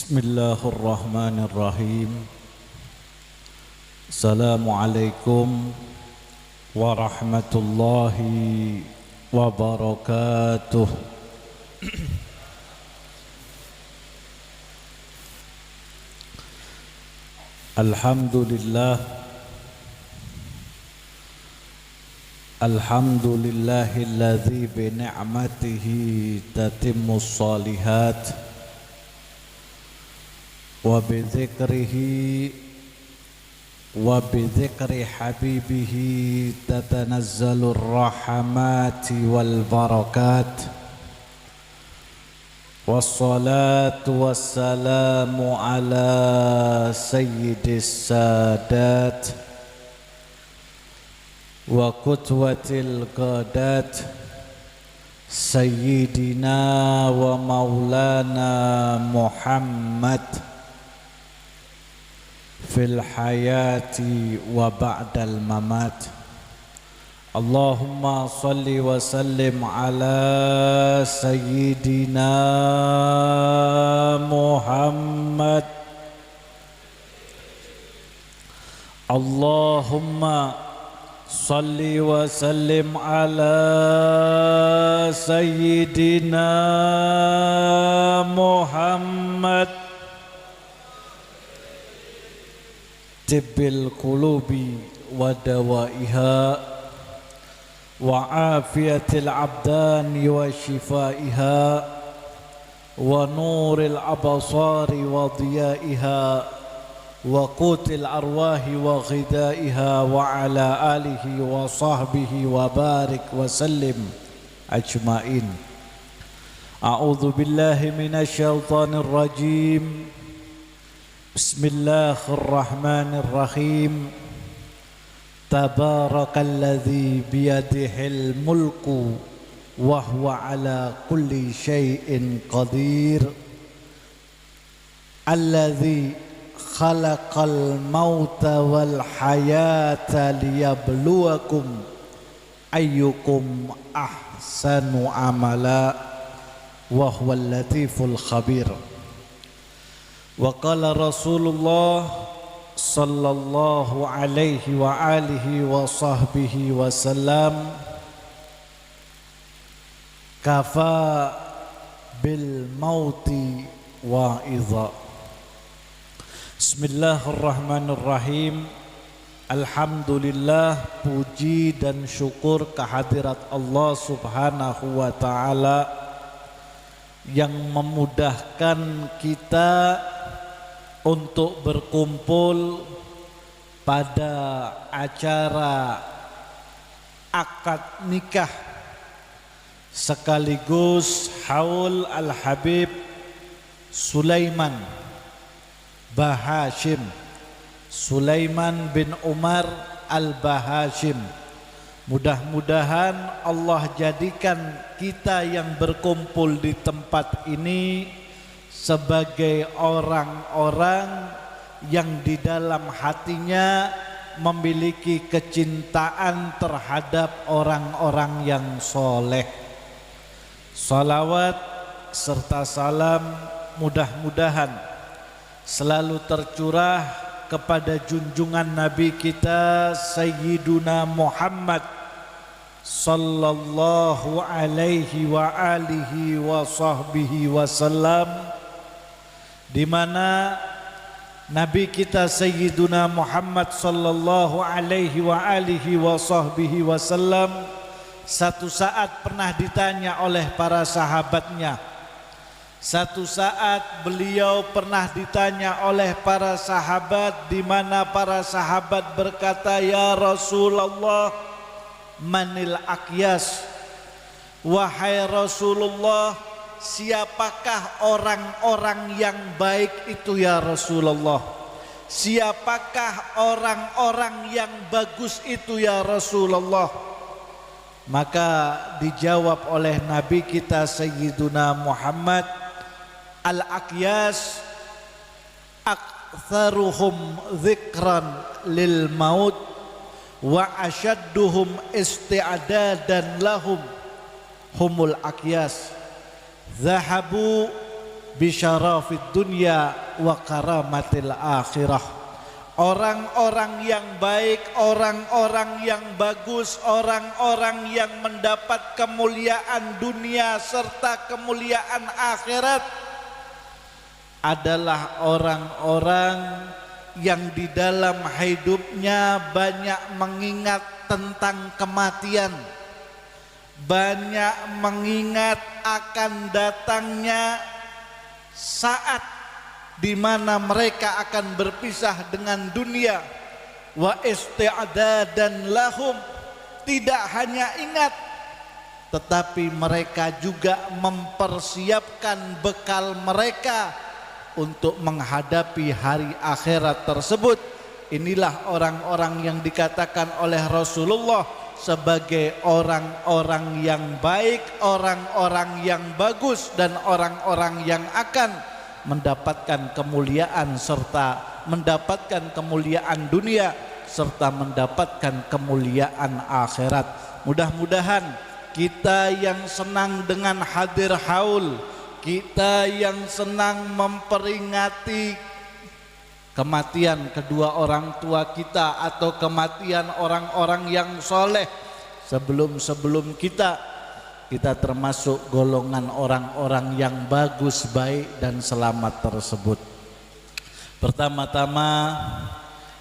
Bismillahirrahmanirrahim. Assalamualaikum warahmatullahi wabarakatuh. Alhamdulillah, alhamdulillahilladzi bi ni'matihi tatimmus shalihat wa bi dzikri habibihi tatanazzalur rahmati wal barakat. Wassalatu wassalamu ala sayyidis sadat wa qudwatil qadat sayyidina wa maulana Muhammad fil hayati wa ba'dal mamat. Allahumma salli wa sallim ala sayyidina Muhammad. Allahumma salli wa sallim ala sayyidina Muhammad. Tibbil qulubi wa dawaiha wa afiyatil abdani wa shifaiha wa nuril abasari wa diyaiha wa qutil arwahi wa ghidaiha wa ala alihi wa sahbihi wa barik wa sallim ajmain. A'udzu billahi minasy syaithanir rajim. Bismillahirrahmanirrahim. Tabarakalladzi biyadihil mulku wa huwa ala kulli syai'in qadir. Alladzi khalaqal mauta wal hayata liyabluwakum ayyukum ahsanu amala wa huwal latiful khabir. Wa qala Rasulullah sallallahu alaihi wa alihi wa sahbihi wa sallam, kafa bil mauti wa'idha. Bismillahirrahmanirrahim. Alhamdulillah, puji dan syukur kehadirat Allah subhanahu wa ta'ala yang memudahkan kita untuk berkumpul pada acara akad nikah sekaligus haul Al-Habib Sulaiman Bahashim, Sulaiman bin Umar Al-Bahashim. Mudah-mudahan Allah jadikan kita yang berkumpul di tempat ini sebagai orang-orang yang di dalam hatinya memiliki kecintaan terhadap orang-orang yang soleh. Salawat serta salam mudah-mudahan selalu tercurah kepada junjungan Nabi kita Sayyiduna Muhammad sallallahu alaihi wa alihi wa sahbihi wasallam, di mana Nabi kita Sayyiduna Muhammad sallallahu alaihi wa alihi wa sahbihi wasallam satu saat pernah ditanya oleh para sahabatnya. Satu saat beliau pernah ditanya oleh para sahabat, di mana para sahabat berkata, "Ya Rasulullah, manil aqyas?" Wahai Rasulullah, siapakah orang-orang yang baik itu ya Rasulullah? Siapakah orang-orang yang bagus itu ya Rasulullah? Maka dijawab oleh Nabi kita Sayyiduna Muhammad, al-aqyas aktsaruhum dzikran lil maut wa asyadduhum isti'dadan lahum humul aqyas. Zahabu bisyarafid dunya wa karamatil akhirah. Orang-orang yang baik, orang-orang yang bagus, orang-orang yang mendapat kemuliaan dunia serta kemuliaan akhirat adalah orang-orang yang di dalam hidupnya banyak mengingat tentang kematian, banyak mengingat akan datangnya saat di mana mereka akan berpisah dengan dunia. Wa isti'dadan lahum, tidak hanya ingat tetapi mereka juga mempersiapkan bekal mereka untuk menghadapi hari akhirat tersebut. Inilah orang-orang yang dikatakan oleh Rasulullah sebagai orang-orang yang baik, orang-orang yang bagus, dan orang-orang yang akan mendapatkan kemuliaan serta mendapatkan kemuliaan dunia serta mendapatkan kemuliaan akhirat. Mudah-mudahan kita yang senang dengan hadir haul, kita yang senang memperingati kematian kedua orang tua kita atau kematian orang-orang yang soleh sebelum kita termasuk golongan orang-orang yang bagus, baik dan selamat tersebut. Pertama-tama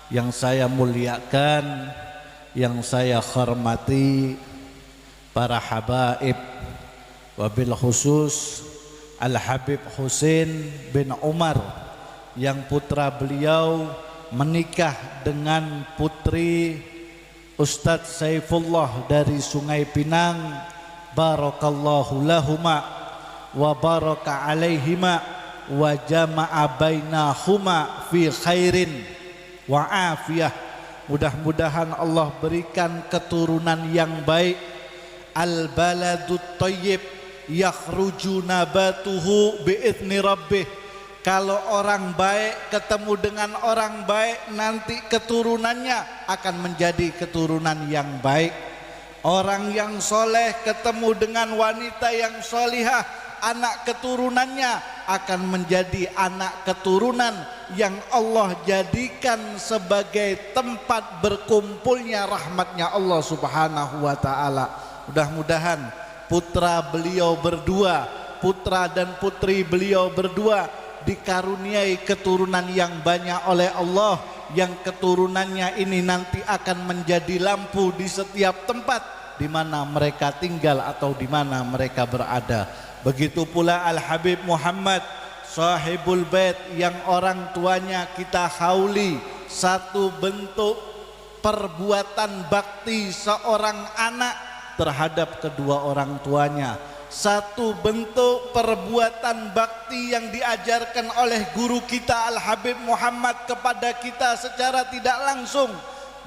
yang saya muliakan, yang saya hormati para habaib, wabil khusus Al-Habib Husain bin Umar yang putra beliau menikah dengan putri Ustadz Saifullah dari Sungai Pinang. Barakallahu lahuma wa baraka alaihima wa jama'a bainahuma fi khairin wa afiyah. Mudah-mudahan Allah berikan keturunan yang baik. Al baladut thayyib yakhruju nabatuhu bi'izni rabbih. Kalau orang baik ketemu dengan orang baik, nanti keturunannya akan menjadi keturunan yang baik. Orang yang soleh ketemu dengan wanita yang solihah, anak keturunannya akan menjadi anak keturunan yang Allah jadikan sebagai tempat berkumpulnya rahmatnya Allah subhanahu wa ta'ala. Mudah-mudahan putra beliau berdua, putra dan putri beliau berdua dikaruniai keturunan yang banyak oleh Allah, yang keturunannya ini nanti akan menjadi lampu di setiap tempat di mana mereka tinggal atau di mana mereka berada. Begitu pula Al-Habib Muhammad Sahibul Bait yang orang tuanya kita hauli, satu bentuk perbuatan bakti seorang anak terhadap kedua orang tuanya, satu bentuk perbuatan bakti yang diajarkan oleh guru kita Al-Habib Muhammad kepada kita secara tidak langsung,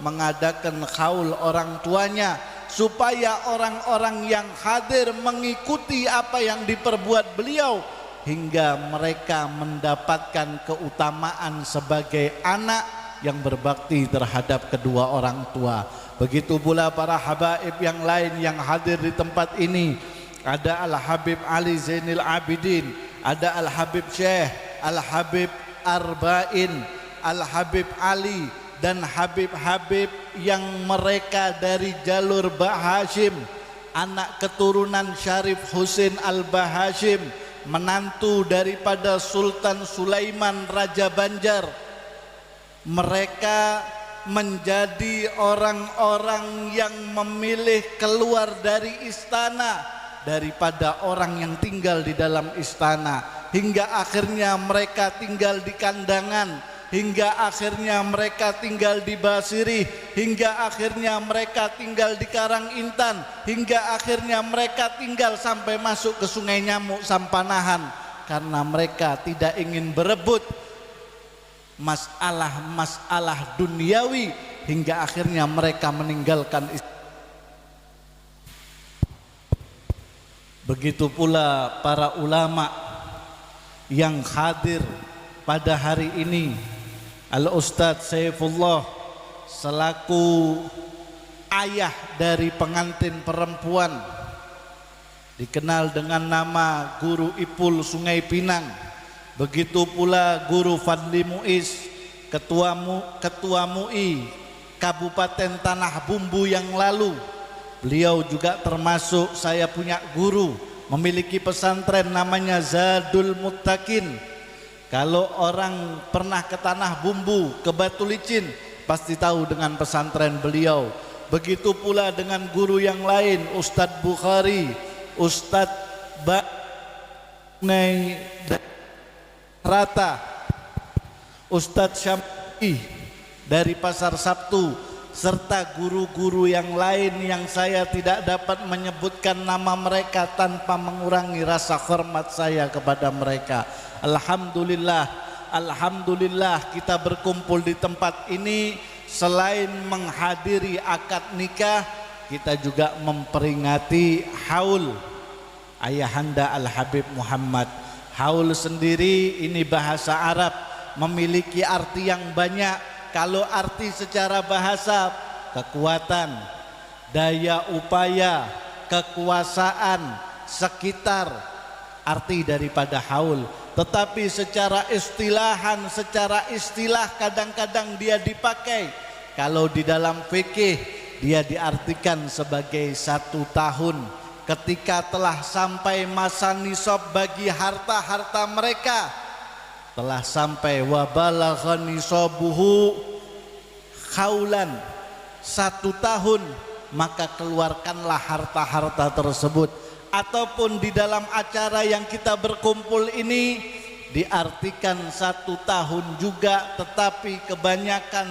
mengadakan haul orang tuanya supaya orang-orang yang hadir mengikuti apa yang diperbuat beliau hingga mereka mendapatkan keutamaan sebagai anak yang berbakti terhadap kedua orang tua. Begitu pula para habaib yang lain yang hadir di tempat ini. Ada Al-Habib Ali Zainil Abidin, ada Al-Habib Syekh, Al-Habib Arba'in, Al-Habib Ali, dan Habib-Habib yang mereka dari jalur Bahashim, anak keturunan Syarif Husain Al-Bahashim, menantu daripada Sultan Sulaiman Raja Banjar. Mereka menjadi orang-orang yang memilih keluar dari istana daripada orang yang tinggal di dalam istana, hingga akhirnya mereka tinggal di kandangan, hingga akhirnya mereka tinggal di Basiri, hingga akhirnya mereka tinggal di Karangintan, hingga akhirnya mereka tinggal sampai masuk ke Sungai Nyamuk Sampanahan, karena mereka tidak ingin berebut masalah duniawi, hingga akhirnya mereka meninggalkan istana. Begitu pula para ulama yang hadir pada hari ini. Al-Ustadz Saifullah selaku ayah dari pengantin perempuan, dikenal dengan nama Guru Ipul Sungai Pinang. Begitu pula Guru Fadli Muiz, Ketua MUI Kabupaten Tanah Bumbu yang lalu. Beliau juga termasuk saya punya guru, memiliki pesantren namanya Zadul Muttaqin. Kalau orang pernah ke Tanah Bumbu, ke Batu Licin, pasti tahu dengan pesantren beliau. Begitu pula dengan guru yang lain, Ustadz Bukhari, Ustadz Baknei Rata, Ustadz Syam'i dari Pasar Sabtu, serta guru-guru yang lain yang saya tidak dapat menyebutkan nama mereka tanpa mengurangi rasa hormat saya kepada mereka. Alhamdulillah, alhamdulillah kita berkumpul di tempat ini, selain menghadiri akad nikah, kita juga memperingati haul Ayahanda Al-Habib Muhammad. Haul sendiri ini bahasa Arab, memiliki arti yang banyak. Kalau arti secara bahasa, kekuatan, daya upaya, kekuasaan, sekitar, arti daripada haul. Tetapi secara istilahan, secara istilah kadang-kadang dia dipakai. Kalau di dalam fikih dia diartikan sebagai 1 tahun. Ketika telah sampai masa nisab bagi harta-harta mereka, telah sampai wabalagha nisabuhu khaulan, 1 tahun, maka keluarkanlah harta-harta tersebut. Ataupun di dalam acara yang kita berkumpul ini diartikan 1 tahun juga, tetapi kebanyakan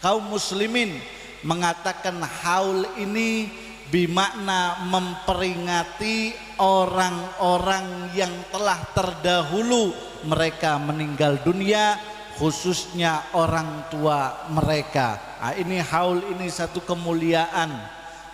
kaum muslimin mengatakan haul ini bermakna memperingati orang-orang yang telah terdahulu mereka meninggal dunia, khususnya orang tua mereka. Nah, ini haul ini satu kemuliaan.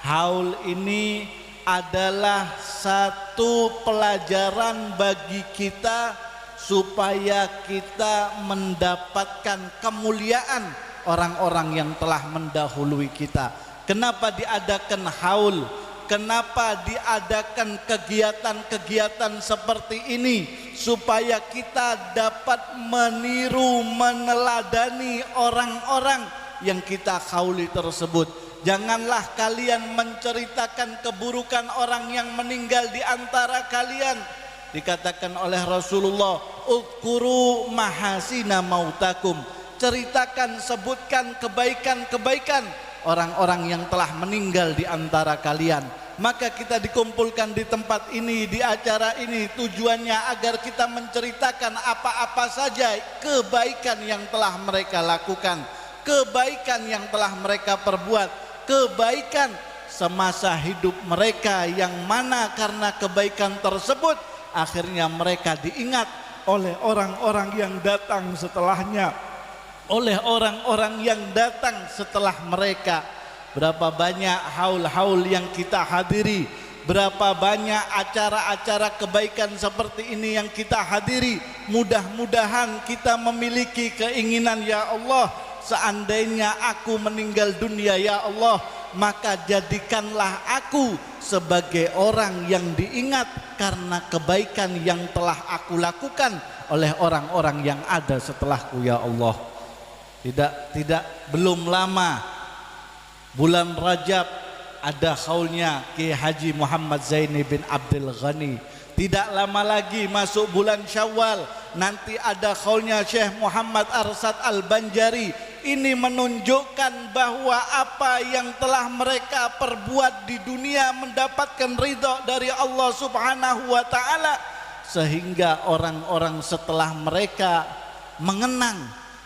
Haul ini adalah satu pelajaran bagi kita supaya kita mendapatkan kemuliaan orang-orang yang telah mendahului kita. Kenapa diadakan haul? Kenapa diadakan kegiatan-kegiatan seperti ini? Supaya kita dapat meniru, meneladani orang-orang yang kita hauli tersebut. Janganlah kalian menceritakan keburukan orang yang meninggal di antara kalian. Dikatakan oleh Rasulullah, "Udzkuru mahasina mautakum." Ceritakan, sebutkan kebaikan-kebaikan orang-orang yang telah meninggal di antara kalian. Maka kita dikumpulkan di tempat ini, di acara ini, tujuannya agar kita menceritakan apa-apa saja kebaikan yang telah mereka lakukan, kebaikan yang telah mereka perbuat, kebaikan semasa hidup mereka, yang mana karena kebaikan tersebut akhirnya mereka diingat oleh orang-orang yang datang setelahnya, oleh orang-orang yang datang setelah mereka. Berapa banyak haul-haul yang kita hadiri, berapa banyak acara-acara kebaikan seperti ini yang kita hadiri. Mudah-mudahan kita memiliki keinginan, ya Allah, seandainya aku meninggal dunia, ya Allah, maka jadikanlah aku sebagai orang yang diingat karena kebaikan yang telah aku lakukan oleh orang-orang yang ada setelahku, ya Allah. Belum lama bulan Rajab ada haulnya Kiai Haji Muhammad Zaini bin Abdul Ghani. Tidak lama lagi masuk bulan Syawal, nanti ada haulnya Syekh Muhammad Arsad Al-Banjari. Ini menunjukkan bahwa apa yang telah mereka perbuat di dunia mendapatkan ridha dari Allah Subhanahu wa Ta'ala, sehingga orang-orang setelah mereka mengenang,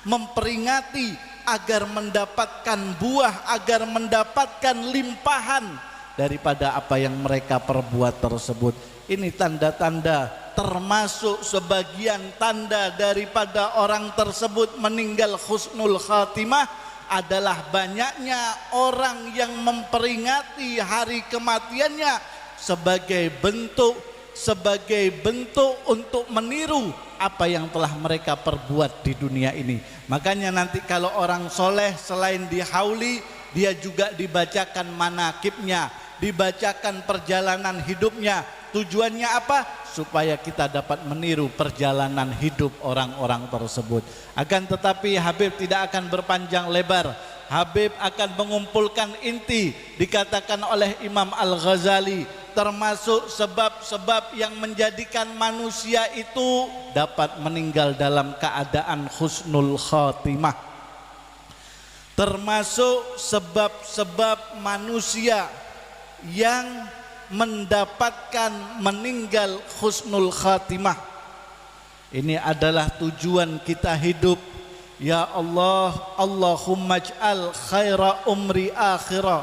memperingati agar mendapatkan buah, agar mendapatkan limpahan daripada apa yang mereka perbuat tersebut. Ini tanda-tanda, termasuk sebagian tanda daripada orang tersebut meninggal husnul khatimah adalah banyaknya orang yang memperingati hari kematiannya sebagai bentuk untuk meniru apa yang telah mereka perbuat di dunia ini. Makanya nanti kalau orang soleh selain dihauli, dia juga dibacakan manakibnya, dibacakan perjalanan hidupnya. Tujuannya apa? supaya kita dapat meniru perjalanan hidup orang-orang tersebut. Akan tetapi Habib tidak akan berpanjang lebar. Habib akan mengumpulkan inti dikatakan oleh Imam Al-Ghazali, termasuk sebab-sebab yang menjadikan manusia itu dapat meninggal dalam keadaan husnul khatimah. Termasuk sebab-sebab manusia yang mendapatkan meninggal husnul khatimah. Ini adalah tujuan kita hidup. Ya Allah, Allahumma ij'al khaira umri akhirah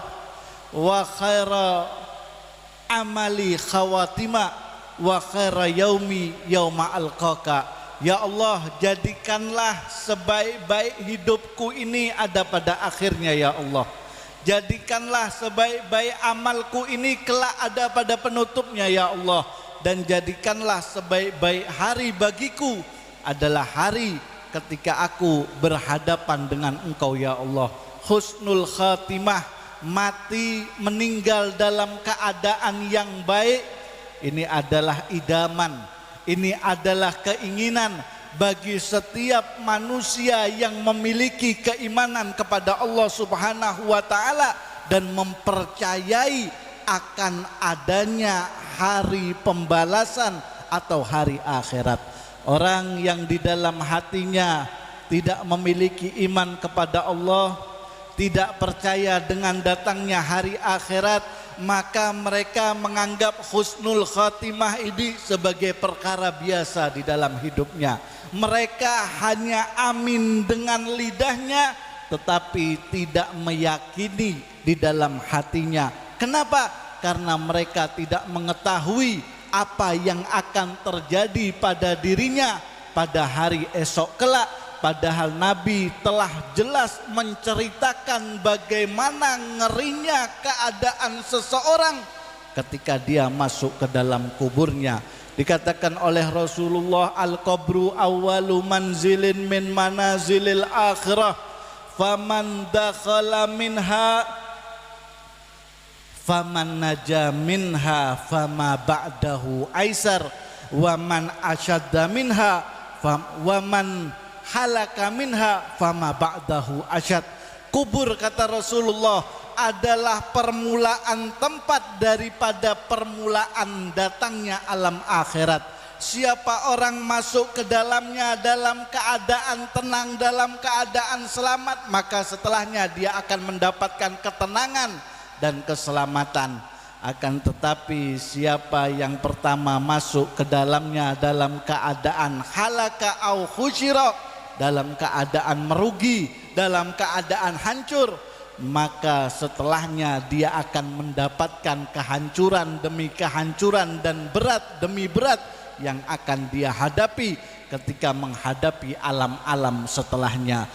wa khaira amali khawatimah wa khaira yaumi yauma alqaka. Ya Allah, jadikanlah sebaik-baik hidupku ini ada pada akhirnya ya Allah. Jadikanlah sebaik-baik amalku ini kelak ada pada penutupnya ya Allah. Dan jadikanlah sebaik-baik hari bagiku adalah hari ketika aku berhadapan dengan Engkau ya Allah. Husnul khatimah, mati meninggal dalam keadaan yang baik, ini adalah idaman, ini adalah keinginan bagi setiap manusia yang memiliki keimanan kepada Allah Subhanahu wa taala dan mempercayai akan adanya hari pembalasan atau hari akhirat. Orang yang di dalam hatinya tidak memiliki iman kepada Allah, tidak percaya dengan datangnya hari akhirat, maka mereka menganggap husnul khatimah ini sebagai perkara biasa di dalam hidupnya. Mereka hanya amin dengan lidahnya tetapi tidak meyakini di dalam hatinya. Kenapa? Karena mereka tidak mengetahui apa yang akan terjadi pada dirinya pada hari esok kelak. Padahal Nabi telah jelas menceritakan bagaimana ngerinya keadaan seseorang ketika dia masuk ke dalam kuburnya. Dikatakan oleh Rasulullah, al-qabru awwalu manzilin min manazilil akhirah, faman dakhala minha faman naja minha fama ba'dahu aisar, waman asyadda minha waman halaka minha fama ba'dahu asyad. Kubur, kata Rasulullah, adalah permulaan tempat daripada permulaan datangnya alam akhirat. Siapa orang masuk ke dalamnya dalam keadaan tenang, dalam keadaan selamat, maka setelahnya dia akan mendapatkan ketenangan dan keselamatan. Akan tetapi siapa yang pertama masuk ke dalamnya dalam keadaan halaka au khusyira, dalam keadaan merugi, dalam keadaan hancur, maka setelahnya dia akan mendapatkan kehancuran demi kehancuran dan berat demi berat yang akan dia hadapi ketika menghadapi alam-alam setelahnya.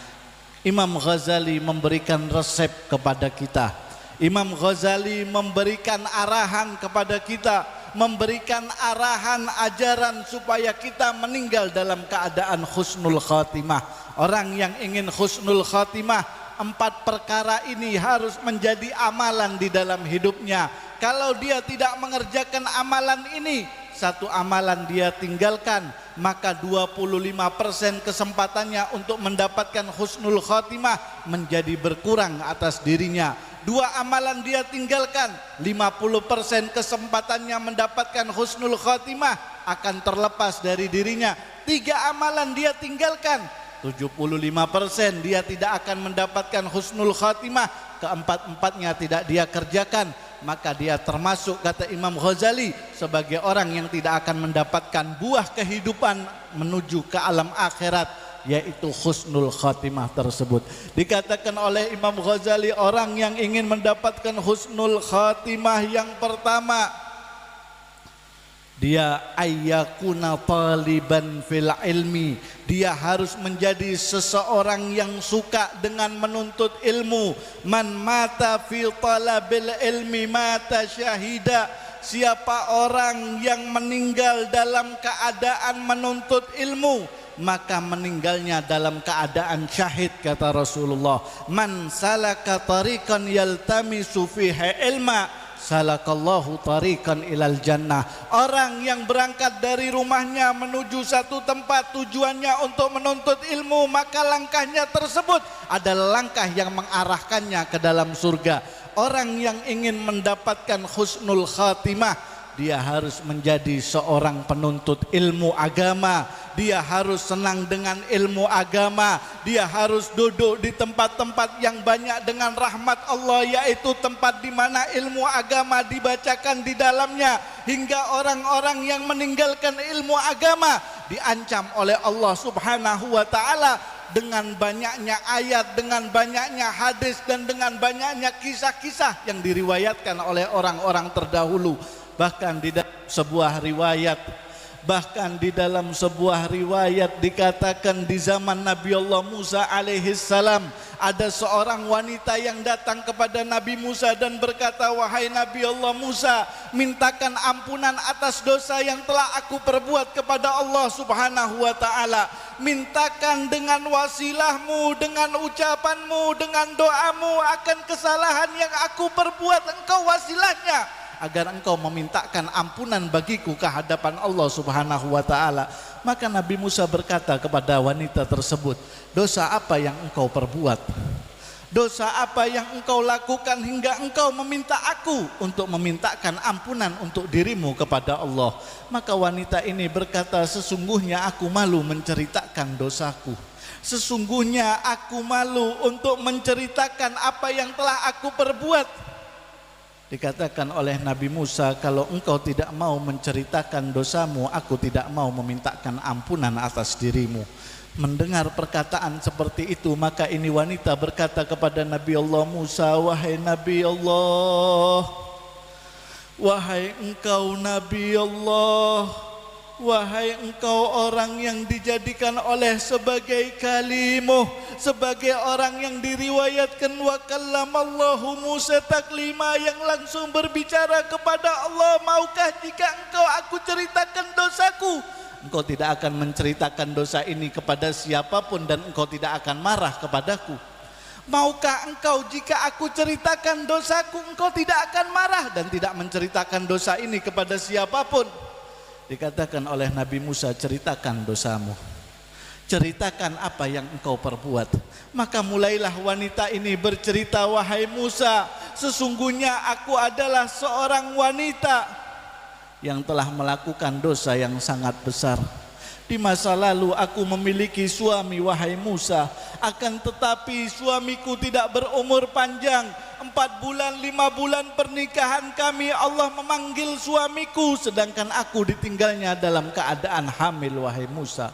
Imam Ghazali memberikan resep kepada kita. Imam Ghazali memberikan arahan kepada kita, memberikan arahan ajaran supaya kita meninggal dalam keadaan husnul khatimah. Orang yang ingin husnul khatimah, 4 perkara ini harus menjadi amalan di dalam hidupnya. Kalau dia tidak mengerjakan amalan ini, satu amalan dia tinggalkan, maka 25% kesempatannya untuk mendapatkan husnul khatimah menjadi berkurang atas dirinya. 2 amalan dia tinggalkan, 50% kesempatannya mendapatkan husnul khatimah akan terlepas dari dirinya. 3 amalan dia tinggalkan, 75% dia tidak akan mendapatkan husnul khatimah, keempat-empatnya tidak dia kerjakan, maka dia termasuk, kata Imam Ghazali, sebagai orang yang tidak akan mendapatkan buah kehidupan menuju ke alam akhirat, yaitu husnul khatimah tersebut. Dikatakan oleh Imam Ghazali, orang yang ingin mendapatkan husnul khatimah yang pertama, dia ayyakuna taliban fil ilmi, dia harus menjadi seseorang yang suka dengan menuntut ilmu. Man mata fi talabil ilmi mata syahida, siapa orang yang meninggal dalam keadaan menuntut ilmu, maka meninggalnya dalam keadaan syahid, kata Rasulullah. Man salaka tariqan yaltamisu fihi ilma salakallahu tariqan ilal jannah. Orang yang berangkat dari rumahnya menuju satu tempat tujuannya untuk menuntut ilmu, maka langkahnya tersebut adalah langkah yang mengarahkannya ke dalam surga. Orang yang ingin mendapatkan husnul khatimah, dia harus menjadi seorang penuntut ilmu agama. Dia harus senang dengan ilmu agama. Dia harus duduk di tempat-tempat yang banyak dengan rahmat Allah, yaitu tempat di mana ilmu agama dibacakan di dalamnya, hingga orang-orang yang meninggalkan ilmu agama diancam oleh Allah Subhanahu wa taala dengan banyaknya ayat, dengan banyaknya hadis, dan dengan banyaknya kisah-kisah yang diriwayatkan oleh orang-orang terdahulu. Bahkan di dalam sebuah riwayat dikatakan di zaman Nabi Allah Musa alaihissalam, ada seorang wanita yang datang kepada Nabi Musa dan berkata, wahai Nabi Allah Musa, mintakan ampunan atas dosa yang telah aku perbuat kepada Allah Subhanahu wa taala. Mintakan dengan wasilahmu, dengan ucapanmu, dengan doamu akan kesalahan yang aku perbuat, engkau wasilahnya agar engkau memintakan ampunan bagiku ke hadapan Allah Subhanahu wa taala. Maka Nabi Musa berkata kepada wanita tersebut, dosa apa yang engkau perbuat? Dosa apa yang engkau lakukan hingga engkau meminta aku untuk memintakan ampunan untuk dirimu kepada Allah? Maka wanita ini berkata, sesungguhnya aku malu menceritakan dosaku. Sesungguhnya aku malu untuk menceritakan apa yang telah aku perbuat. Dikatakan oleh Nabi Musa, kalau engkau tidak mau menceritakan dosamu, aku tidak mau memintakan ampunan atas dirimu. Mendengar perkataan seperti itu, maka ini wanita berkata kepada Nabi Allah Musa, wahai Nabi Allah, wahai engkau Nabi Allah, wahai engkau orang yang dijadikan oleh sebagai kalimuh, sebagai orang yang diriwayatkan wa kallamallahu Musa taklima, yang langsung berbicara kepada Allah, maukah jika engkau aku ceritakan dosaku? Engkau tidak akan menceritakan dosa ini kepada siapapun dan engkau tidak akan marah kepadaku. Maukah engkau jika aku ceritakan dosaku, engkau tidak akan marah dan tidak menceritakan dosa ini kepada siapapun? Dikatakan oleh Nabi Musa, ceritakan dosamu, ceritakan apa yang engkau perbuat. Maka mulailah wanita ini bercerita, wahai Musa, sesungguhnya aku adalah seorang wanita yang telah melakukan dosa yang sangat besar. Di masa lalu aku memiliki suami, wahai Musa, akan tetapi suamiku tidak berumur panjang. 4 bulan 5 bulan pernikahan kami, Allah memanggil suamiku, sedangkan aku ditinggalnya dalam keadaan hamil, wahai Musa.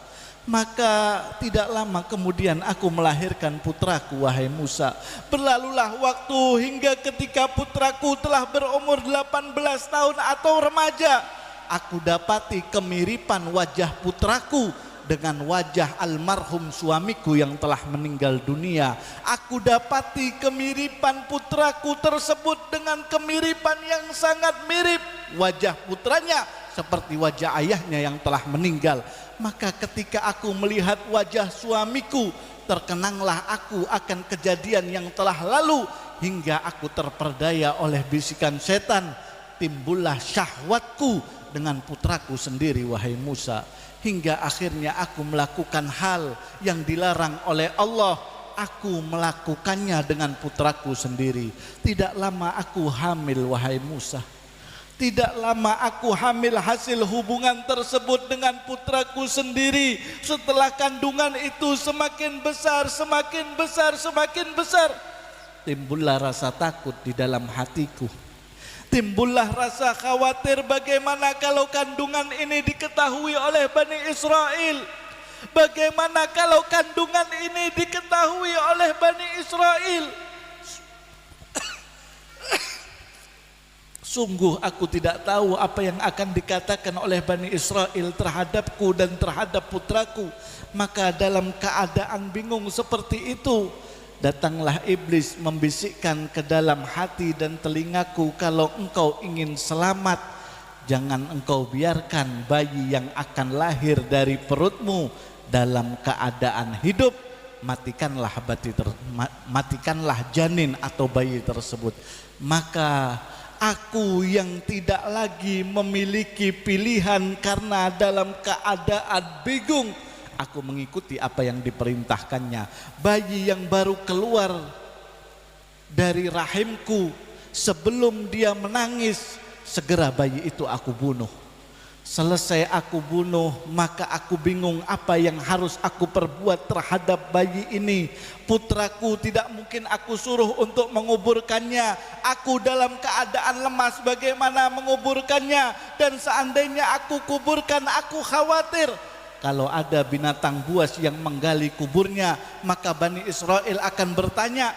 Maka tidak lama kemudian aku melahirkan putraku, wahai Musa. Berlalulah waktu hingga ketika putraku telah berumur 18 tahun atau remaja, aku dapati kemiripan wajah putraku dengan wajah almarhum suamiku yang telah meninggal dunia. Aku dapati kemiripan putraku tersebut dengan kemiripan yang sangat mirip. Wajah putranya seperti wajah ayahnya yang telah meninggal. Maka ketika aku melihat wajah suamiku, terkenanglah aku akan kejadian yang telah lalu, hingga aku terperdaya oleh bisikan setan. Timbullah syahwatku dengan putraku sendiri, wahai Musa, hingga akhirnya aku melakukan hal yang dilarang oleh Allah. Aku melakukannya dengan putraku sendiri. Tidak lama aku hamil, wahai Musa. Tidak lama aku hamil hasil hubungan tersebut dengan putraku sendiri. Setelah kandungan itu semakin besar, semakin besar, semakin besar, timbullah rasa takut di dalam hatiku. Timbullah rasa khawatir, bagaimana kalau kandungan ini diketahui oleh Bani Israel? Bagaimana kalau kandungan ini diketahui oleh Bani Israel? Sungguh aku tidak tahu apa yang akan dikatakan oleh Bani Israel terhadapku dan terhadap putraku. Maka dalam keadaan bingung seperti itu, datanglah iblis membisikkan ke dalam hati dan telingaku, kalau engkau ingin selamat, jangan engkau biarkan bayi yang akan lahir dari perutmu dalam keadaan hidup. Matikanlah janin atau bayi tersebut. Maka Aku yang tidak lagi memiliki pilihan karena dalam keadaan bingung, aku mengikuti apa yang diperintahkannya. Bayi yang baru keluar dari rahimku, sebelum dia menangis, segera bayi itu aku bunuh. Selesai aku bunuh, maka aku bingung apa yang harus aku perbuat terhadap bayi ini. Putraku tidak mungkin aku suruh untuk menguburkannya. Aku dalam keadaan lemas, bagaimana menguburkannya? Dan seandainya aku kuburkan, aku khawatir kalau ada binatang buas yang menggali kuburnya, maka Bani Israel akan bertanya,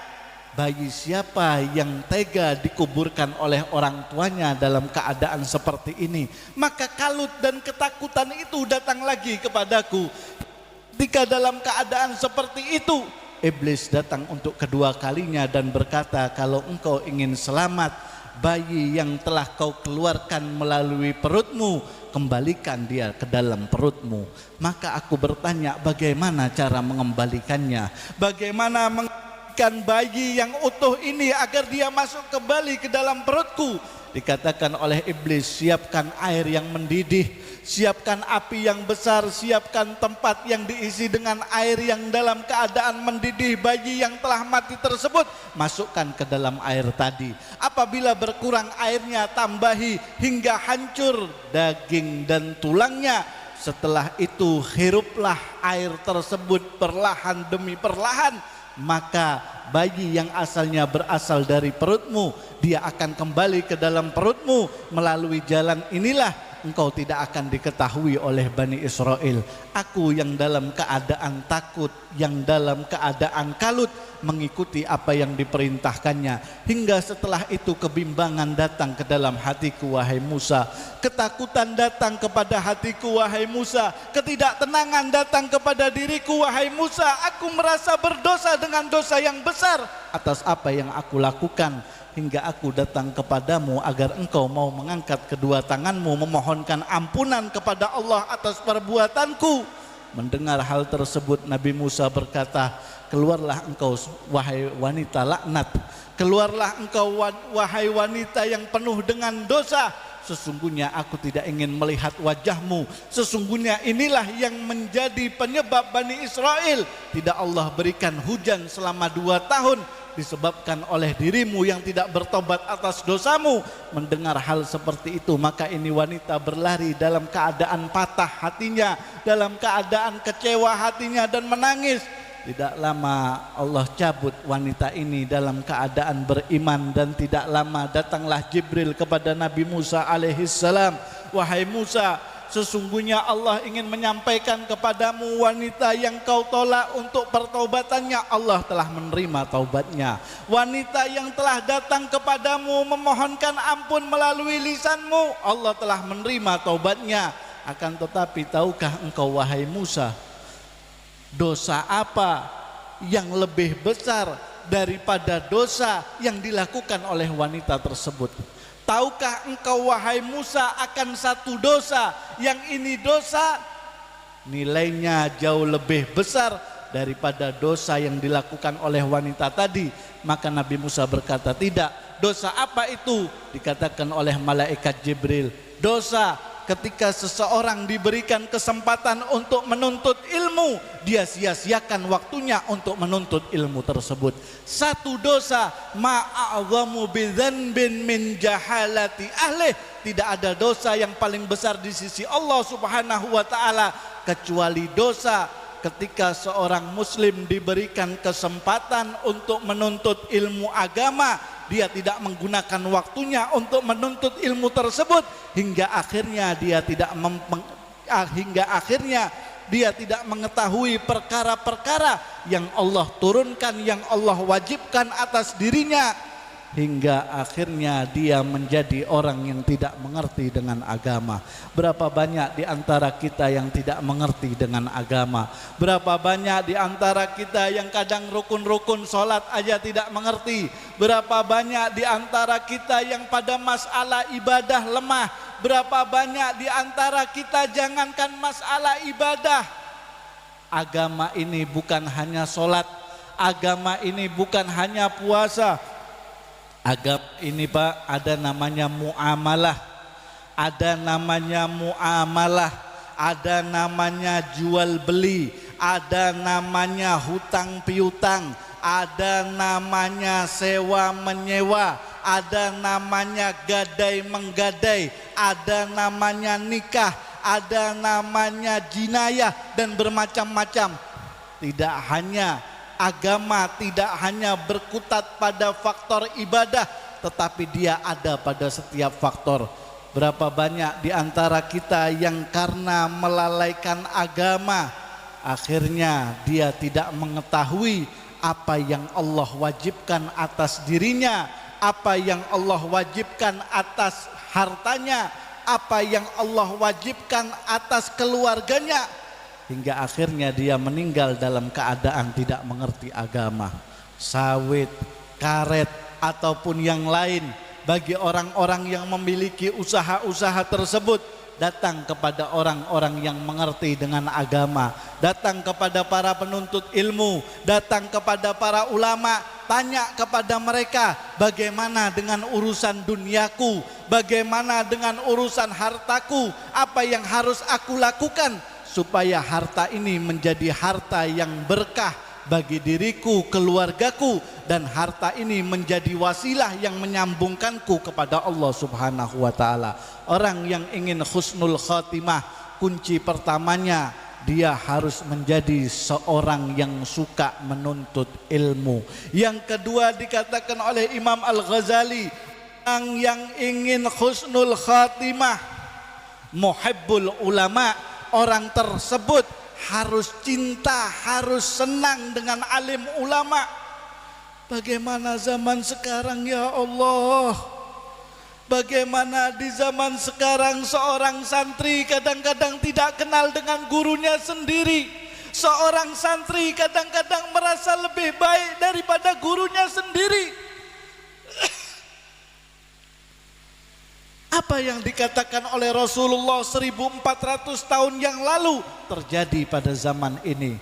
bayi siapa yang tega dikuburkan oleh orang tuanya dalam keadaan seperti ini? Maka kalut dan ketakutan itu datang lagi kepadaku. Ketika dalam keadaan seperti itu, iblis datang untuk kedua kalinya dan berkata, kalau engkau ingin selamat, bayi yang telah kau keluarkan melalui perutmu, kembalikan dia ke dalam perutmu. Maka aku bertanya, bagaimana cara mengembalikannya? Bagaimana ikan bayi yang utuh ini agar dia masuk kembali ke dalam perutku? Dikatakan oleh iblis, siapkan air yang mendidih, siapkan api yang besar, siapkan tempat yang diisi dengan air yang dalam keadaan mendidih. Bayi yang telah mati tersebut masukkan ke dalam air tadi. Apabila berkurang airnya, tambahi hingga hancur daging dan tulangnya. Setelah itu hiruplah air tersebut perlahan demi perlahan. Maka bayi yang asalnya berasal dari perutmu, dia akan kembali ke dalam perutmu. Melalui jalan inilah engkau tidak akan diketahui oleh Bani Israel. Aku yang dalam keadaan takut, yang dalam keadaan kalut, mengikuti apa yang diperintahkannya. Hingga setelah itu kebimbangan datang ke dalam hatiku, wahai Musa. Ketakutan datang kepada hatiku, wahai Musa. Ketidaktenangan datang kepada diriku, wahai Musa. Aku merasa berdosa dengan dosa yang besar atas apa yang aku lakukan. Hingga aku datang kepadamu agar engkau mau mengangkat kedua tanganmu, memohonkan ampunan kepada Allah atas perbuatanku. Mendengar hal tersebut, Nabi Musa berkata, keluarlah engkau wahai wanita laknat, keluarlah engkau wahai wanita yang penuh dengan dosa. Sesungguhnya aku tidak ingin melihat wajahmu. Sesungguhnya inilah yang menjadi penyebab Bani Israel tidak Allah berikan hujan selama 2 tahun, disebabkan oleh dirimu yang tidak bertobat atas dosamu. Mendengar hal seperti itu, maka ini wanita berlari dalam keadaan patah hatinya, dalam keadaan kecewa hatinya dan menangis. Tidak lama Allah cabut wanita ini dalam keadaan beriman, dan tidak lama datanglah Jibril kepada Nabi Musa alaihissalam. Wahai Musa, sesungguhnya Allah ingin menyampaikan kepadamu, wanita yang kau tolak untuk pertaubatannya, Allah telah menerima taubatnya. Wanita yang telah datang kepadamu memohonkan ampun melalui lisanmu, Allah telah menerima taubatnya. Akan tetapi tahukah engkau wahai Musa, dosa apa yang lebih besar daripada dosa yang dilakukan oleh wanita tersebut? Tahukah engkau wahai Musa akan satu dosa yang ini dosa nilainya jauh lebih besar daripada dosa yang dilakukan oleh wanita tadi? Maka Nabi Musa berkata, tidak. Dosa apa itu? Dikatakan oleh malaikat Jibril, dosa ketika seseorang diberikan kesempatan untuk menuntut ilmu, dia sia-siakan waktunya untuk menuntut ilmu tersebut. Satu dosa, ma'a'zamu bidzanbin min jahalati ahlih. Tidak ada dosa yang paling besar di sisi Allah Subhanahu wa ta'ala kecuali dosa ketika seorang muslim diberikan kesempatan untuk menuntut ilmu agama, dia tidak menggunakan waktunya untuk menuntut ilmu tersebut, hingga akhirnya dia tidak mengetahui perkara-perkara yang Allah turunkan, yang Allah wajibkan atas dirinya, hingga akhirnya dia menjadi orang yang tidak mengerti dengan agama. Berapa banyak di antara kita yang tidak mengerti dengan agama? Berapa banyak di antara kita yang kadang rukun-rukun sholat aja tidak mengerti? Berapa banyak di antara kita yang pada masalah ibadah lemah? Berapa banyak di antara kita jangankan masalah ibadah, agama ini bukan hanya sholat, agama ini bukan hanya puasa, Agama ini Pak ada namanya muamalah, ada namanya muamalah, ada namanya jual beli, ada namanya hutang piutang, ada namanya sewa menyewa, ada namanya gadai menggadai, ada namanya nikah, ada namanya jinayah dan bermacam-macam. Tidak hanya agama, tidak hanya berkutat pada faktor ibadah, tetapi dia ada pada setiap faktor. Berapa banyak di antara kita yang karena melalaikan agama, akhirnya dia tidak mengetahui apa yang Allah wajibkan atas dirinya, apa yang Allah wajibkan atas hartanya, apa yang Allah wajibkan atas keluarganya, hingga akhirnya dia meninggal dalam keadaan tidak mengerti agama. Sawit, karet, ataupun yang lain, bagi orang-orang yang memiliki usaha-usaha tersebut, datang kepada orang-orang yang mengerti dengan agama, datang kepada para penuntut ilmu, datang kepada para ulama, tanya kepada mereka, bagaimana dengan urusan duniaku, bagaimana dengan urusan hartaku, apa yang harus aku lakukan supaya harta ini menjadi harta yang berkah bagi diriku, keluargaku, dan harta ini menjadi wasilah yang menyambungkanku kepada Allah Subhanahu wa taala. Orang yang ingin husnul khatimah, kunci pertamanya dia harus menjadi seorang yang suka menuntut ilmu. Yang kedua dikatakan oleh Imam Al-Ghazali, orang yang ingin husnul khatimah, muhibbul ulama, orang tersebut harus cinta, harus senang dengan alim ulama. Bagaimana zaman sekarang ya Allah? Bagaimana di zaman sekarang seorang santri kadang-kadang tidak kenal dengan gurunya sendiri. Seorang santri kadang-kadang merasa lebih baik daripada gurunya sendiri. Apa yang dikatakan oleh Rasulullah 1400 tahun yang lalu terjadi pada zaman ini.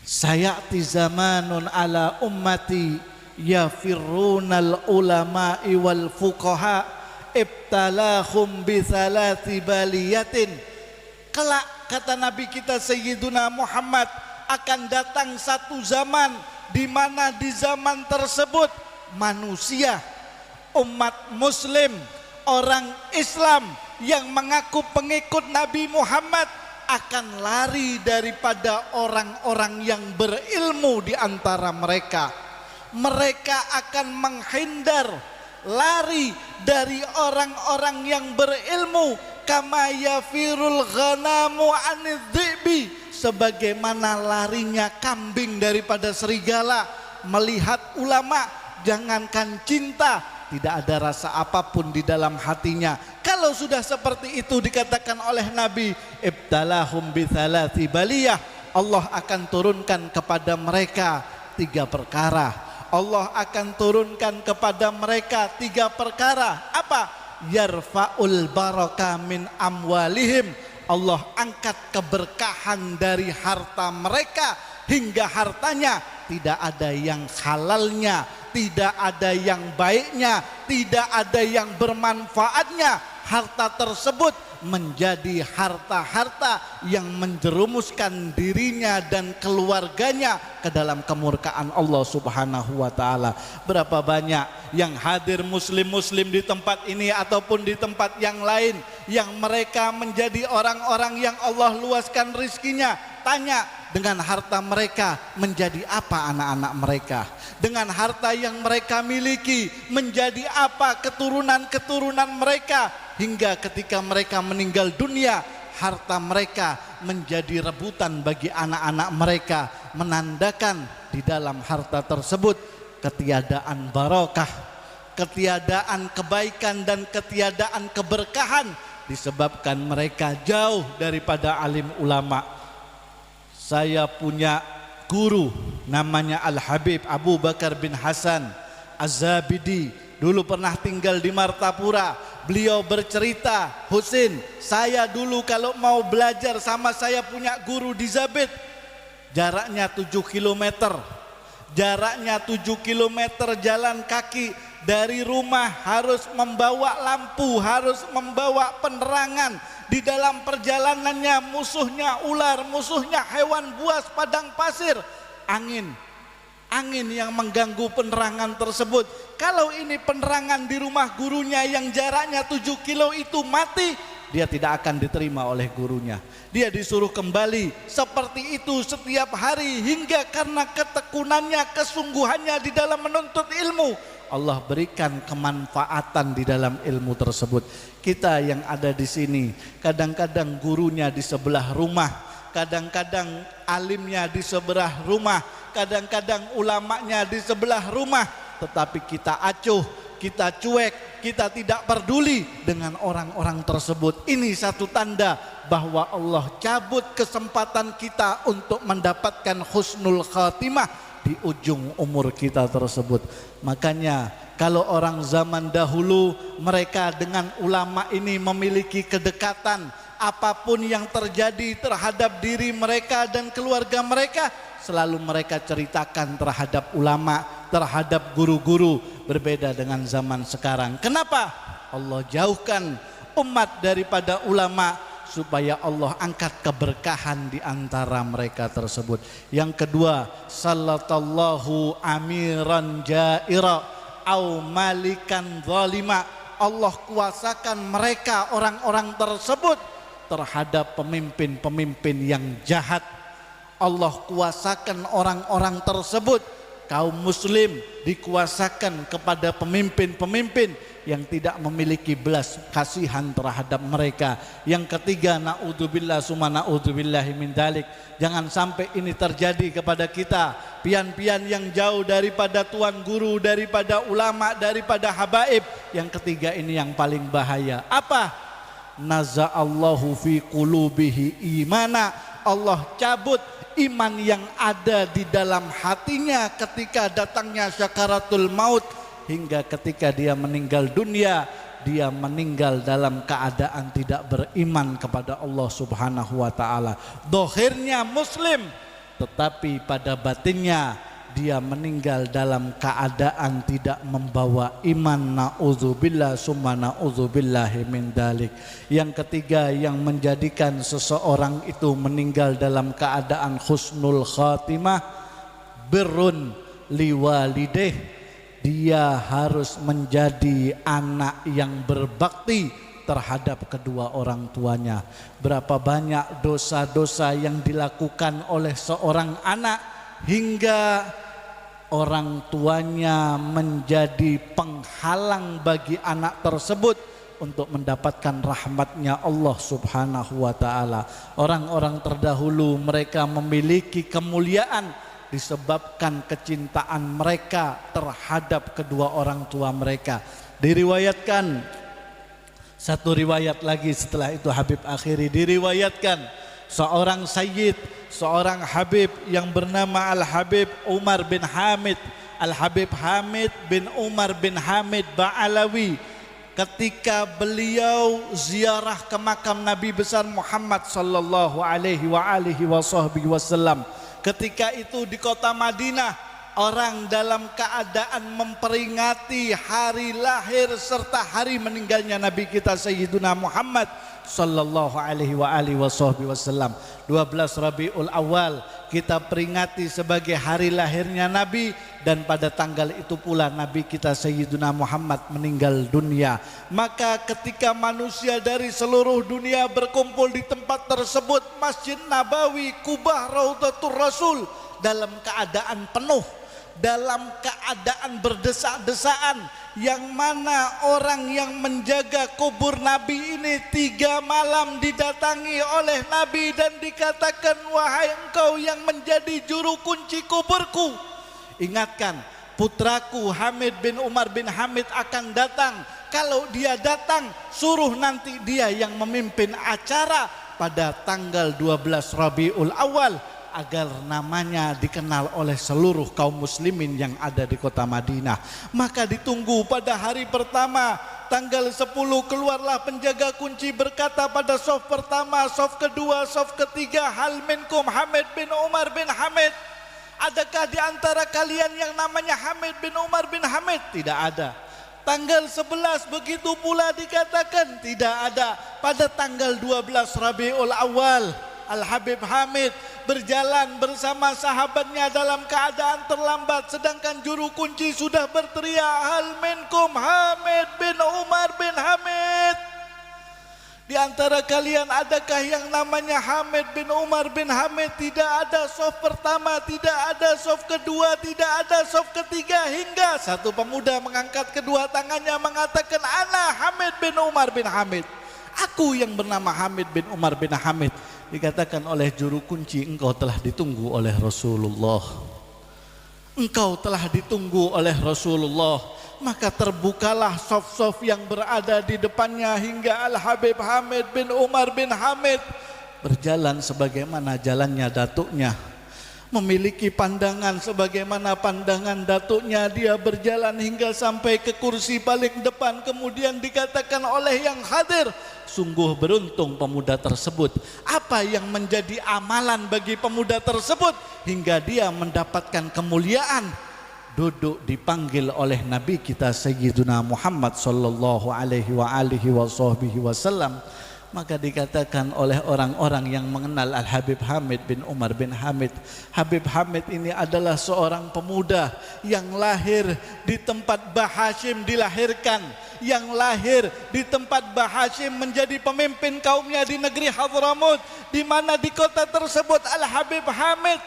Sayati zamanun ala ummati yafirrunal ulama'i wal fuqaha ibtalahum bi thalathi baliyatin. Kelak, kata Nabi kita Sayyiduna Muhammad, akan datang satu zaman di mana di zaman tersebut manusia, umat muslim, orang Islam yang mengaku pengikut Nabi Muhammad akan lari daripada orang-orang yang berilmu di antara mereka. Mereka akan menghindar, lari dari orang-orang yang berilmu, kama yafirul ghanamu anidhibi, sebagaimana larinya kambing daripada serigala. Melihat ulama, jangankan cinta, tidak ada rasa apapun di dalam hatinya. Kalau sudah seperti itu dikatakan oleh Nabi, ibtalahum bithalathi baliyah, Allah akan turunkan kepada mereka 3 perkara. Allah akan turunkan kepada mereka 3 perkara. Apa? Yarfa'ul baraka min amwalihim, Allah angkat keberkahan dari harta mereka, hingga hartanya tidak ada yang halalnya, tidak ada yang baiknya, tidak ada yang bermanfaatnya. Harta tersebut menjadi harta-harta yang menjerumuskan dirinya dan keluarganya ke dalam kemurkaan Allah Subhanahu wa taala. Berapa banyak yang hadir muslim-muslim di tempat ini ataupun di tempat yang lain yang mereka menjadi orang-orang yang Allah luaskan rizkinya. Tanya, dengan harta mereka menjadi apa anak-anak mereka? Dengan harta yang mereka miliki menjadi apa keturunan-keturunan mereka? Hingga ketika mereka meninggal dunia, harta mereka menjadi rebutan bagi anak-anak mereka, menandakan di dalam harta tersebut ketiadaan barakah, ketiadaan kebaikan dan ketiadaan keberkahan, disebabkan mereka jauh daripada alim ulama. Saya punya guru namanya Al-Habib Abu Bakar bin Hasan Az-Zabidi, dulu pernah tinggal di Martapura. Beliau bercerita, Husin, saya dulu kalau mau belajar sama saya punya guru di Zabit, jaraknya 7 km. jaraknya 7 kilometer jalan kaki dari rumah, harus membawa lampu, harus membawa penerangan. Di dalam perjalanannya musuhnya ular, musuhnya hewan buas padang pasir, angin yang mengganggu penerangan tersebut. Kalau ini penerangan di rumah gurunya yang jaraknya 7 kilo itu mati, dia tidak akan diterima oleh gurunya. Dia disuruh kembali seperti itu setiap hari, hingga karena ketekunannya, kesungguhannya di dalam menuntut ilmu, Allah berikan kemanfaatan di dalam ilmu tersebut. Kita yang ada di sini, kadang-kadang gurunya di sebelah rumah, kadang-kadang alimnya di sebelah rumah, kadang-kadang ulamanya di sebelah rumah, tetapi kita acuh, kita cuek, kita tidak peduli dengan orang-orang tersebut. Ini satu tanda bahwa Allah cabut kesempatan kita untuk mendapatkan husnul khatimah di ujung umur kita tersebut. Makanya kalau orang zaman dahulu, mereka dengan ulama ini memiliki kedekatan. Apapun yang terjadi terhadap diri mereka dan keluarga mereka, selalu mereka ceritakan terhadap ulama, terhadap guru-guru. Berbeda dengan zaman sekarang. Kenapa? Allah jauhkan umat daripada ulama, supaya Allah angkat keberkahan di antara mereka tersebut. Yang kedua, sallatallahu amiran jaira au malikan zalima. Allah kuasakan mereka, orang-orang tersebut, terhadap pemimpin-pemimpin yang jahat. Allah kuasakan orang-orang tersebut, kaum muslim dikuasakan kepada pemimpin-pemimpin yang tidak memiliki belas kasihan terhadap mereka. Yang ketiga, naudzubillah summa naudzubillahi min dzalik. Jangan sampai ini terjadi kepada kita, pian-pian yang jauh daripada tuan guru, daripada ulama, daripada habaib. Yang ketiga ini yang paling bahaya. Apa? Naza'allahu fi qulubihi imana. Allah cabut iman yang ada di dalam hatinya ketika datangnya syakaratul maut, hingga ketika dia meninggal dunia, dia meninggal dalam keadaan tidak beriman kepada Allah Subhanahu wa taala. Dohirnya muslim, tetapi pada batinnya dia meninggal dalam keadaan tidak membawa iman. Na'udzubillah summa na'udzubillahi min dzalik. Yang ketiga yang menjadikan seseorang itu meninggal dalam keadaan husnul khatimah, birrun liwalideh. Dia harus menjadi anak yang berbakti terhadap kedua orang tuanya. Berapa banyak dosa-dosa yang dilakukan oleh seorang anak hingga orang tuanya menjadi penghalang bagi anak tersebut untuk mendapatkan rahmatnya Allah Subhanahu wa ta'ala. Orang-orang terdahulu mereka memiliki kemuliaan disebabkan kecintaan mereka terhadap kedua orang tua mereka. Diriwayatkan satu riwayat lagi setelah itu Habib akhiri, diriwayatkan seorang sayyid, seorang habib yang bernama Al-Habib Umar bin Hamid, Al-Habib Hamid bin Umar bin Hamid Ba'alawi, ketika beliau ziarah ke makam Nabi besar Muhammad sallallahu alaihi wasallam. Ketika itu di kota Madinah, orang dalam keadaan memperingati hari lahir serta hari meninggalnya Nabi kita Sayyiduna Muhammad sallallahu alaihi wasallam. 12 Rabiul Awal kita peringati sebagai hari lahirnya Nabi, dan pada tanggal itu pula Nabi kita Sayyiduna Muhammad meninggal dunia. Maka ketika manusia dari seluruh dunia berkumpul di tempat tersebut, Masjid Nabawi, Kubah, Raudatul Rasul, dalam keadaan penuh, dalam keadaan berdesak-desaan, yang mana orang yang menjaga kubur Nabi ini 3 malam didatangi oleh Nabi dan dikatakan, wahai engkau yang menjadi juru kunci kuburku, ingatkan putraku Hamid bin Umar bin Hamid akan datang. Kalau dia datang, suruh nanti dia yang memimpin acara pada tanggal 12 Rabiul Awal, agar namanya dikenal oleh seluruh kaum muslimin yang ada di kota Madinah. Maka ditunggu pada hari pertama, tanggal 10, keluarlah penjaga kunci berkata pada sof pertama, sof kedua, sof ketiga, hal minkum Hamid bin Umar bin Hamid. Adakah di antara kalian yang namanya Hamid bin Umar bin Hamid? Tidak ada. Tanggal 11 begitu pula dikatakan tidak ada. Pada tanggal 12 Rabiul Awal, Al-Habib Hamid berjalan bersama sahabatnya dalam keadaan terlambat, sedangkan juru kunci sudah berteriak, hal minkum Hamid bin Umar bin Hamid. Di antara kalian adakah yang namanya Hamid bin Umar bin Hamid? Tidak ada saf pertama, tidak ada saf kedua, tidak ada saf ketiga, hingga satu pemuda mengangkat kedua tangannya mengatakan, ana Hamid bin Umar bin Hamid. Aku yang bernama Hamid bin Umar bin Hamid. Dikatakan oleh juru kunci, engkau telah ditunggu oleh Rasulullah. Engkau telah ditunggu oleh Rasulullah. Maka terbukalah saf-saf yang berada di depannya hingga Al-Habib Hamid bin Umar bin Hamid berjalan sebagaimana jalannya datuknya, memiliki pandangan sebagaimana pandangan datuknya. Dia berjalan hingga sampai ke kursi paling depan. Kemudian dikatakan oleh yang hadir, sungguh beruntung pemuda tersebut. Apa yang menjadi amalan bagi pemuda tersebut hingga dia mendapatkan kemuliaan? Duduk dipanggil oleh Nabi kita Sayyiduna Muhammad sallallahu alaihi wasallam. Maka dikatakan oleh orang-orang yang mengenal Al-Habib Hamid bin Umar bin Hamid, Habib Hamid ini adalah seorang pemuda yang lahir di tempat Bah Hashim dilahirkan, yang lahir di tempat Bah Hashim menjadi pemimpin kaumnya di negeri Hadramut, di mana di kota tersebut Al-Habib Hamid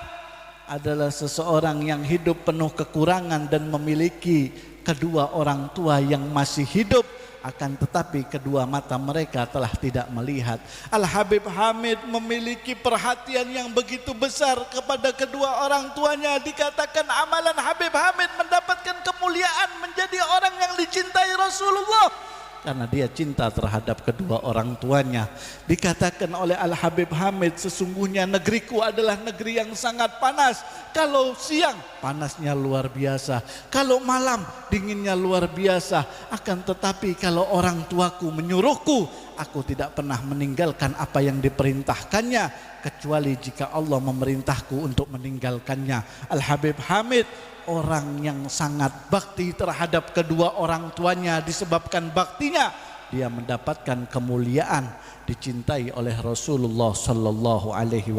adalah seseorang yang hidup penuh kekurangan dan memiliki kedua orang tua yang masih hidup, akan tetapi kedua mata mereka telah tidak melihat. Al-Habib Hamid memiliki perhatian yang begitu besar kepada kedua orang tuanya. Dikatakan amalan Habib Hamid mendapatkan kemuliaan menjadi orang yang dicintai Rasulullah karena dia cinta terhadap kedua orang tuanya. Dikatakan oleh Al-Habib Hamid, sesungguhnya negeriku adalah negeri yang sangat panas. Kalau siang panasnya luar biasa, kalau malam dinginnya luar biasa. Akan tetapi kalau orang tuaku menyuruhku, aku tidak pernah meninggalkan apa yang diperintahkannya, kecuali jika Allah memerintahku untuk meninggalkannya. Al-Habib Hamid orang yang sangat bakti terhadap kedua orang tuanya. Disebabkan baktinya dia mendapatkan kemuliaan, dicintai oleh Rasulullah sallallahu alaihi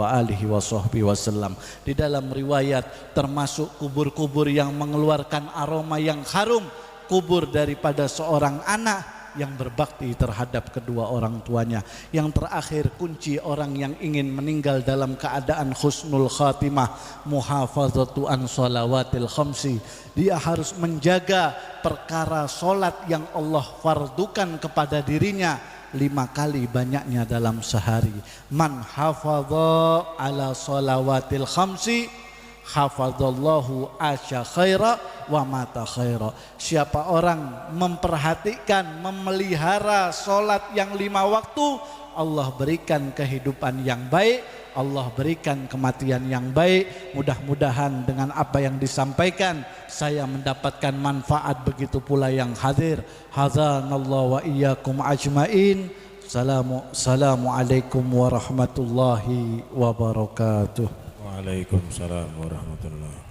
wasallam. Di dalam riwayat termasuk kubur-kubur yang mengeluarkan aroma yang harum, kubur daripada seorang anak yang berbakti terhadap kedua orang tuanya. Yang terakhir, kunci orang yang ingin meninggal dalam keadaan husnul khatimah, muhafazatu an shalawatil khamsi. Dia harus menjaga perkara solat yang Allah fardukan kepada dirinya 5 kali banyaknya dalam sehari. Man hafadha ala shalawatil khamsi hafadallahu asya khaira wa mata khaira. Siapa orang memperhatikan, memelihara solat yang 5 waktu, Allah berikan kehidupan yang baik, Allah berikan kematian yang baik. Mudah-mudahan dengan apa yang disampaikan saya mendapatkan manfaat, begitu pula yang hadir. Hadzanallahu wa iyyakum ajmain. Assalamualaikum warahmatullahi wabarakatuh. Waalaikumsalam warahmatullahi.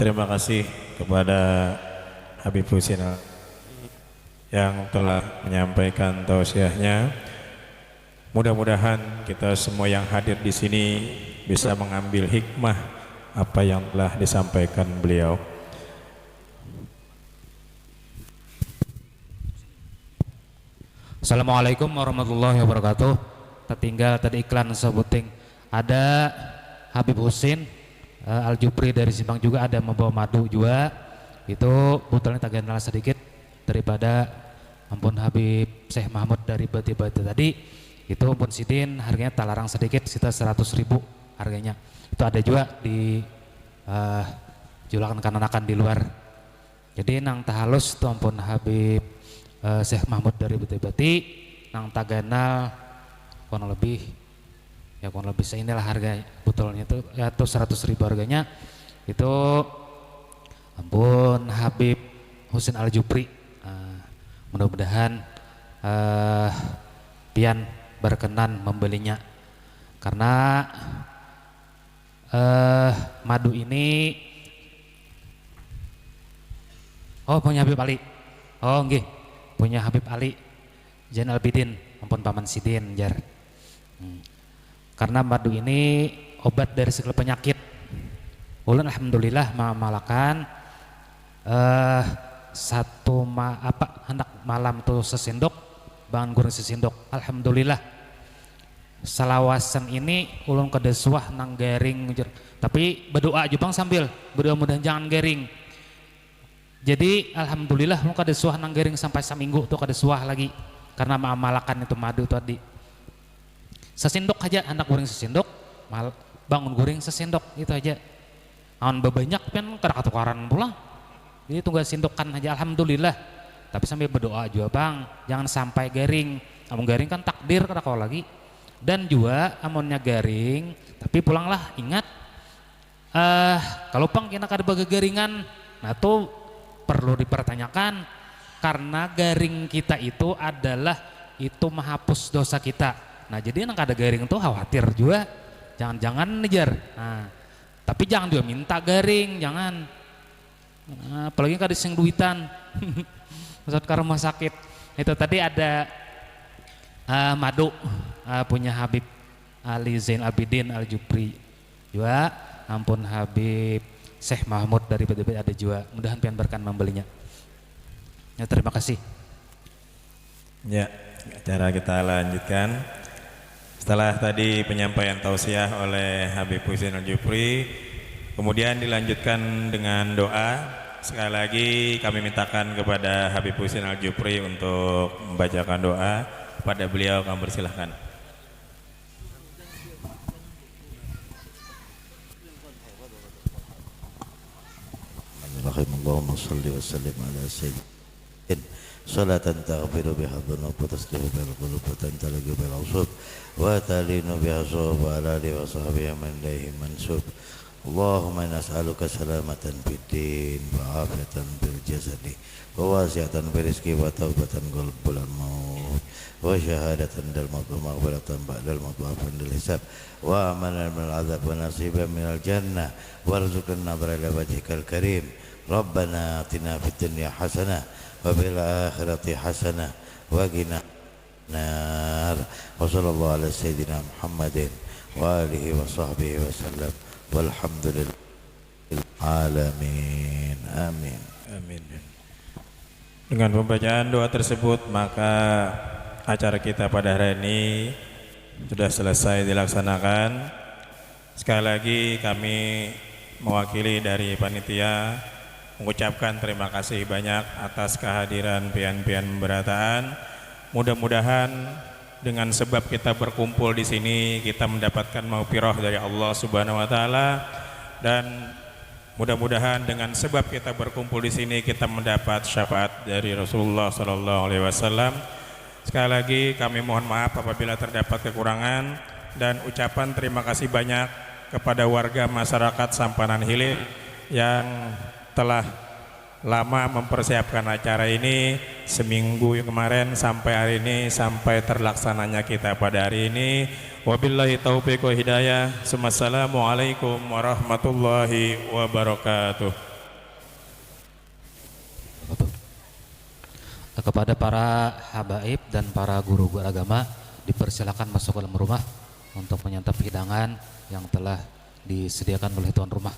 Terima kasih kepada Habib Husin yang telah menyampaikan tausiahnya. Mudah-mudahan kita semua yang hadir di sini bisa mengambil hikmah apa yang telah disampaikan beliau. Assalamualaikum warahmatullahi wabarakatuh. Tertinggal tadi iklan sebuting. Ada Habib Husin Al-Jupri dari Simpang juga ada membawa madu juga. Itu botolnya tak kenal sedikit daripada ampun Habib Syekh Mahmud dari Bati-Bati tadi. Itu ampun sidin harganya tak larang sedikit, sekitar 100.000 harganya. Itu ada juga di julakan kanan-kanan di luar. Jadi nang tahalus itu ampun Habib Syekh Mahmud dari Bati-Bati, nang tak kenal kurang lebih seinilah harga botolnya itu, atau 100.000 harganya. Itu ampun Habib Husin Al-Jupri. Mudah-mudahan pian berkenan membelinya, karena Madu ini punya Habib Ali. Oh nggih, punya Habib Ali Zainal Abidin, ampun Paman Sidin jar. Karena madu ini obat dari segala penyakit. Ulun alhamdulillah malakan hendak malam tuh sesendok, bangun goreng sesendok. Alhamdulillah. Salawasan ini ulun kedesuah nang garing, tapi berdoa juga sambil berdoa mudah jangan garing. Jadi alhamdulillah ulun kedesuah nang garing sampai seminggu tuh kedesuah lagi karena malakan itu madu tadi. Sesendok aja anak goreng sesendok, bangun goreng sesendok itu aja. Awan bebanyak kan kadang-kadang pulang. Jadi tunggal sendokan aja alhamdulillah. Tapi sambil berdoa juga bang, jangan sampai garing. Amun garing kan takdir kada kau lagi. Dan juga amunnya garing, tapi pulanglah ingat kalau pang kena kada garingan, nah tuh perlu dipertanyakan karena garing kita itu adalah itu menghapus dosa kita. Nah jadi yang kada garing tuh khawatir juga, jangan-jangan ngejar. Nah, tapi jangan juga minta garing, jangan. Nah, apalagi kada sing duitan, maksud ke rumah sakit. Itu tadi ada madu. Punya Habib Ali Zainal Abidin Al Jupri juga, ampun Habib Syekh Mahmud dari PDB ada juga, mudahan pian berkan membelinya ya. Terima kasih ya. Acara kita lanjutkan setelah tadi penyampaian tausiah oleh Habib Husin Al Jupri, kemudian dilanjutkan dengan doa. Sekali lagi kami mintakan kepada Habib Husin Al Jupri untuk membacakan doa. Pada beliau kami persilahkan. Allahumma salli wa sallim ala sayyidina salatan taghfiru biha dhunub wa taslihu bil qulub wa tantalaqu bil usub wa talinu biha sawab wa ala alihi wa sahbihi man ilayhi mansub. Allahumma nas'aluka salamatan fid din wa afiyatan bil jasadi wa wasi'atan bil rizqi wa taubatan qalbul maut wa syahadatan dal maut wa maghfiratan ba'dal maut wa afan dal hisab wa amalan min al azab wa nasiban min al jannah warzuqna nadhara ila wajhikal karim. Rabbana atina fid dunya hasanah wa fil akhirati hasanah wa qina nar. Wa sallallahu ala sayyidina Muhammadin wa alihi wa sahbihi wa sallam. Walhamdulillahil alamin. Amin. Amin. Dengan pembacaan doa tersebut maka acara kita pada hari ini sudah selesai dilaksanakan. Sekali lagi kami mewakili dari panitia mengucapkan terima kasih banyak atas kehadiran pian-pian pemberataan. Mudah-mudahan dengan sebab kita berkumpul di sini kita mendapatkan maghfirah dari Allah Subhanahu wa taala, dan mudah-mudahan dengan sebab kita berkumpul di sini kita mendapat syafaat dari Rasulullah sallallahu alaihi wasallam. Sekali lagi kami mohon maaf apabila terdapat kekurangan, dan ucapan terima kasih banyak kepada warga masyarakat Sampanan Hilir yang telah lama mempersiapkan acara ini seminggu kemarin sampai hari ini, sampai terlaksananya kita pada hari ini. Wabillahi taufiq wa hidayah. Assalamualaikum warahmatullahi wabarakatuh. kepada para habaib dan para guru-guru agama dipersilakan masuk ke dalam rumah untuk menyantap hidangan yang telah disediakan oleh tuan rumah.